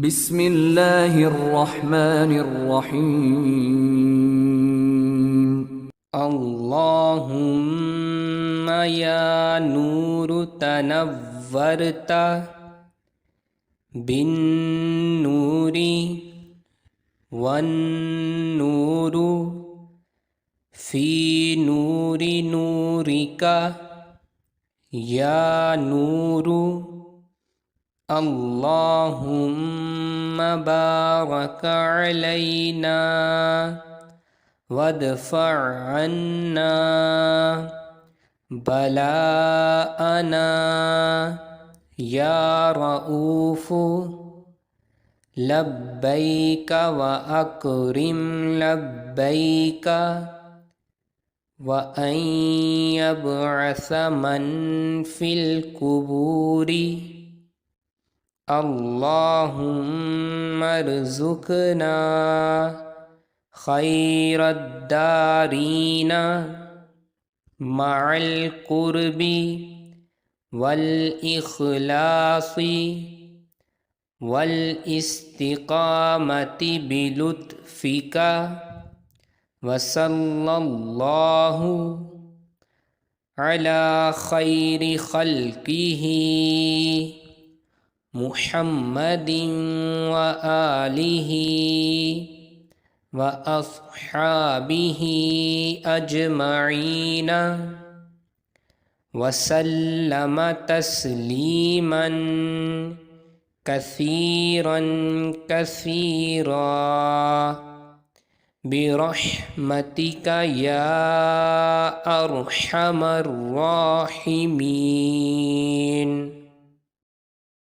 بسم اللہ الرحمن الرحیم اللہم یا نور تنورت بالنور والنور فی نور نورک یا نور اللہم بارک علینا وادفع عنا بلاءنا یا رؤوف لبیک واکرم لبیک وأن يبعث من في القبور اللهم ارزقنا خير الدارين مع القرب والإخلاص والاستقامة بلطفك وصلى الله على خير خلقه محمد وآلہ وأصحابہ اجمعین وسلم تسلیما کثیرا کثیرا برحمتک یا ارحم الراحمین.